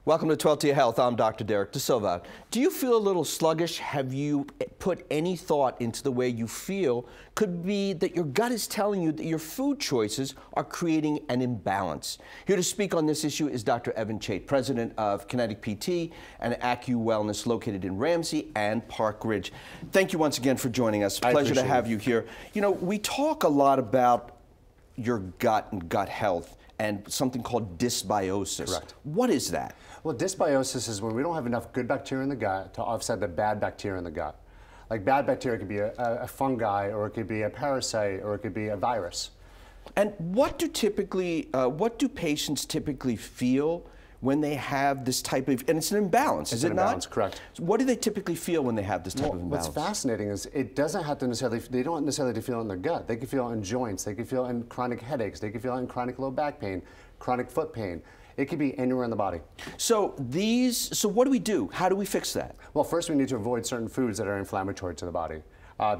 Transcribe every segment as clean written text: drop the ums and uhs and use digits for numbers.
Welcome to 12 to Your Health. I'm Dr. Derrick DeSilva. Do you feel a little sluggish? Have you put any thought into the way you feel? Could be that your gut is telling you that your food choices are creating an imbalance. Here to speak on this issue is Dr. Evan Chait, president of Kinetic PT and Acu Wellness located in Ramsey and Park Ridge. Thank you once again for joining us. Pleasure to have you here. You know, we talk a lot about your gut and gut health and something called dysbiosis. Correct. What is that? Well, dysbiosis is when we don't have enough good bacteria in the gut to offset the bad bacteria in the gut. Like bad bacteria could be a fungi, or it could be a parasite, or it could be a virus. And what do patients typically feel when they have this type of, and it's an imbalance, is it not? Imbalance, correct. So what do they typically feel when they have this type of imbalance? What's fascinating is it doesn't have to necessarily, they don't necessarily feel it in their gut. They can feel it in joints, they can feel it in chronic headaches, they can feel it in chronic low back pain, chronic foot pain. It could be anywhere in the body. So what do we do? How do we fix that? Well, first we need to avoid certain foods that are inflammatory to the body.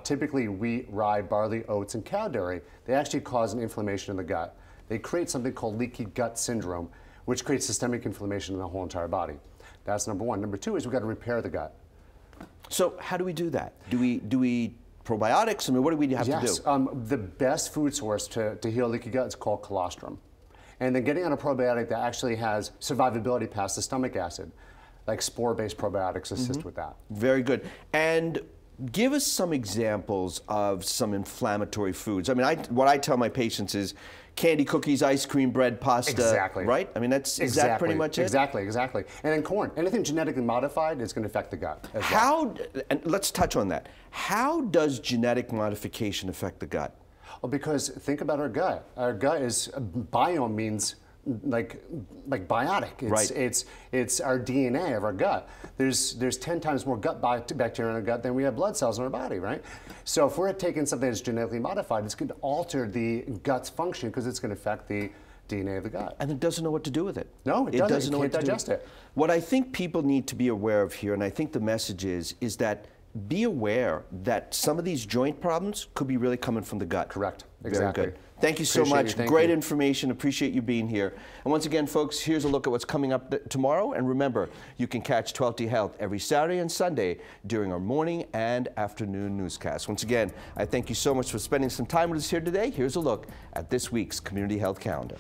Typically wheat, rye, barley, oats, and cow dairy, they actually cause an inflammation in the gut. They create something called leaky gut syndrome, which creates systemic inflammation in the whole entire body. That's number one. Number two is we've got to repair the gut. So how do we do that? Do we probiotics? I mean, what do we have to do? Yes, the best food source to heal leaky gut is called colostrum. And then getting on a probiotic that actually has survivability past the stomach acid, like spore-based probiotics assist with that. Very good. And give us some examples of some inflammatory foods. I mean, what I tell my patients is candy, cookies, ice cream, bread, pasta. Exactly. Right? I mean, is that pretty much it? Exactly. And then corn. Anything genetically modified is going to affect the gut as well. And let's touch on that. How does genetic modification affect the gut? Well, because think about our gut. Our gut is, biome means like biotic. It's our DNA of our gut. There's 10 times more gut bacteria in our gut than we have blood cells in our body, right? So if we're taking something that's genetically modified, it's going to alter the gut's function because it's going to affect the DNA of the gut. And it doesn't know what to do with it. No, it doesn't. It can't digest it. What I think people need to be aware of here, and I think the message is that be aware that some of these joint problems could be really coming from the gut. Correct. Exactly. Very good. Thank you so much. Great information. Appreciate you being here. And once again, folks, here's a look at what's coming up tomorrow. And remember, you can catch 12 to Health every Saturday and Sunday during our morning and afternoon newscasts. Once again, I thank you so much for spending some time with us here today. Here's a look at this week's Community Health Calendar.